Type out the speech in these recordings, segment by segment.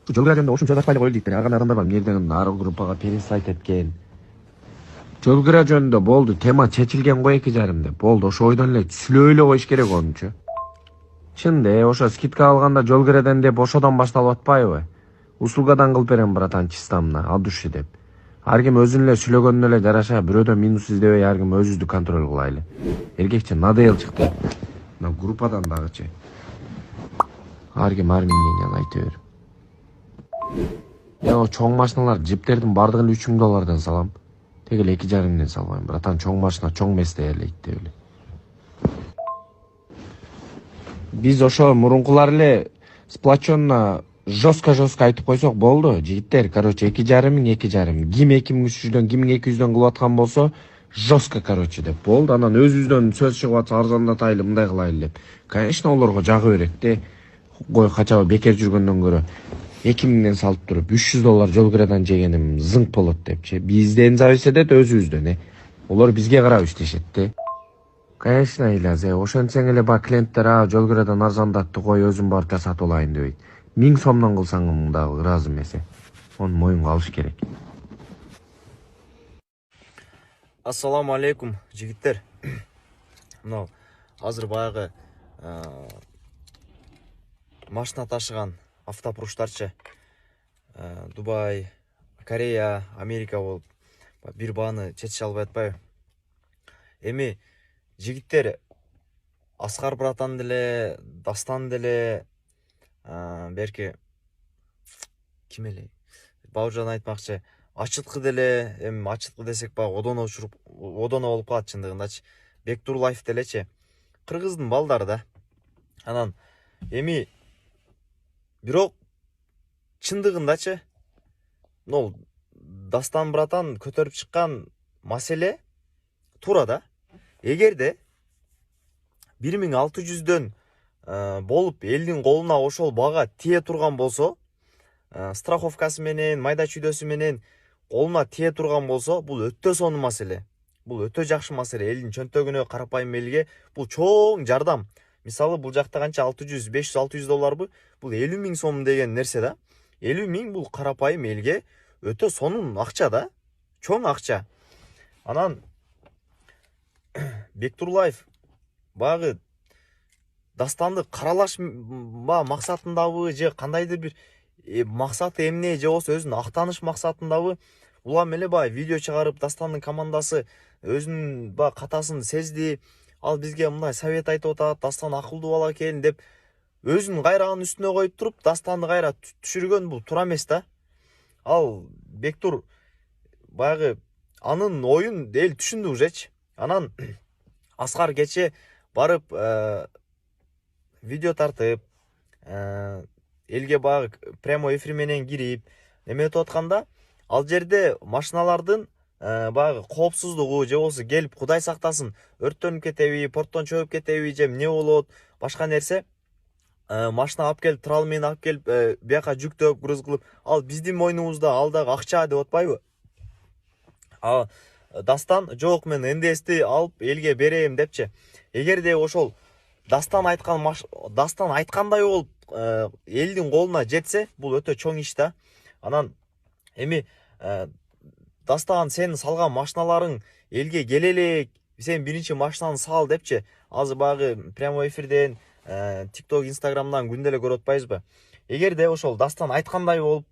жол кыра жөнүндө кошумча тартпай эле коелу дейт. Ар кандай адамдар бар мэрден ары группага пересайт эткен. Жол кыра жөнүндө болду, тема чечилген го 2,5 деп. Болду, ошо ойдон эле сүлөй эле коюш керек онучу. Чынды, ошо скидка алганда жол кырадан деп ошодон башталып атпайбы? Услугадан кылып берем, братан, чистамына, от души деп. Ар ким өзүнүн эле сүйлөгөнүнө эле жараша, бирөөдөн минус издебей ар ким өзүбүздү контроль кылайлы. Эркекче надел чыкты. Мына группадан дагычы. Ар ким ар мнениян айта бер. Я чоң машиналар, джиптердин бардыгын $3,000 салам. Тек эле 2,5 салбайм, братан, чоң машина, чоң месте эрлейт деп эле. Биз ошо мурункулар эле сплоченно жестко айтып койсок болду. Жигиттер, короче, 2,5 ким 2,300дөн, ким 200дөн кылып аткан болсо, жестко, короче, деп болду. Анан өзүбүздөн сөз чыгып атса арзандатайлы, мындай кылайлы деп. Конечно, олорго жагы берет де. Кой качабы бекер жүргөндөн көрө 2,000ден салып туруп $300 жол кырадан жегеним зыңк болот депчи. Бизден зависит этет, өзүбүздөн. Олар бизге карап иштешет де. Конечно, Илаз, ошентсең эле ба клиенттер жол кырадан арзандатты, кой өзүм барып жасатып алайын дебейт. 1000 сомдон кылсаң мындагы ыраазы эмес. Оны моюнга алыш керек. Ассаламу алейкум, жигиттер. Мынау азыр баягы машина ташыган автопруштарчы Дубай, Корея, Америка болуп бир бааны чечише албай атпайбы? Эми жигиттер, Аскар братан деле, Дастан деле, берки ким эле? Бауыржан айтмакчы, ачыткы деле, эми ачыткы десек баягы одоно болуп калат чындыгындачы. Бектур Лайф делечи. Кыргыздын балдары да. Анан эми бирок чындыгындачы, мынау Дастан братан көтөрүп чыккан маселе туура да. Эгерде 1600дөн болуп элдин колуна ошол бага тие турган болсо, страховкасы менен, майда чүйдөсү менен колуна тие турган болсо, бул өтө сонун маселе. Бул өтө жакшы маселе. Элдин чөнтөгүнө, карапайым элге бул чоң жардам. Мисалы, бул жакта канча $600, $500, $600 бул 50,000 сом деген нерсе да. 50,000 бул карапайым элге өтө сонун акча да. Чоң акча. Анан Бектурлаев багы Дастанды каралаш максатындабы же кандайдыр бир максаты эмне, же болбосо өзүнүн актаныш максатындабы улам эле баягы видео чыгарып, Дастандын командасы өзүнүн баягы катасын сезди, ал бизге мындай совет айтып атат, Дастан акылдуу бала экен деп өзүнүн кайрагынын үстүнө коюп туруп, Дастанды кайра түшүргөн бул туура эмес да. Ал Бектур баягы анын оюн эл түшүндү ужечи. Анан Аскар кече барып видео тартып, элге баягы прямой эфир менен кирип, эметип атканда, ал жерде машиналардын баягы коопсуздугу, же болбосо келип Кудай сактасын, өрттөнүп кетеби, порттон чөгүп кетеби, же эмне болот, башка нерсе, машина алып келип, трал менен алып келип, бияка жүктөп, груз кылып, ал биздин мойнубузда, ал дагы акча деп атпайбы? Дастан жок, мен НДСти алып элге берем депчи. Эгерде ошол Дастан айткандай болуп элдин колуна жетсе, бул өтө чоң иш да. Анан эми Дастан, сен салган машиналарың элге келе элек, сен биринчи машинаны сал депчи. Азыр баягы прямой эфирден, TikTok, Instagramдан күндө эле көрүп атпайбызбы? Эгерде ошол Дастан айткандай болуп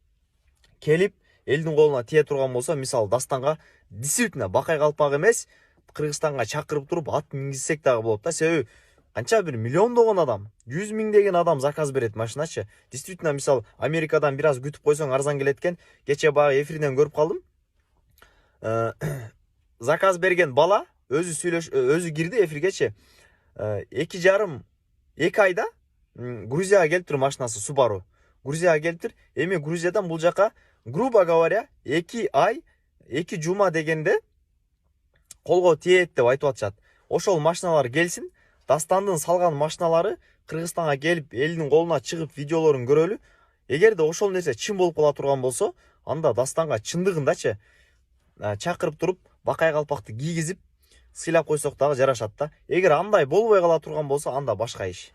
келип элдин колуна тие турган болсо, мисалы Дастанга действительно бакай калпак эмес, Кыргызстанга чакырып туруп ат мингизсек дагы болот да. Себеби канча бир миллиондогон адам, 100,000 деген адам заказ берет машиначы. Действительно, мисалы Америкадан бир аз күтүп койсоң арзан келет экен. Кече баягы эфирден көрүп калдым. Заказ берген бала өзү кирди эфиргечи. 2,5-2 айда Грузияга келиптир машинасы, Subaru. Грузияга келиптир. Эми Грузиядан бул жака, грубо говоря, 2 ай, 2 жума дегенде колго тиет деп айтып атышат. Ошол машиналар келсин, Дастандын салган машиналары Кыргызстанга келип, элдин колуна чыгып видеолорун көрөлү. Эгерде ошол нерсе чын болуп кала турган болсо, анда Дастанга чындыгындачы чакырып туруп, бакай калпакты кийгизип, сыйлап койсок дагы жарашат да. Эгер андай болбой кала турган болсо, анда башка иш.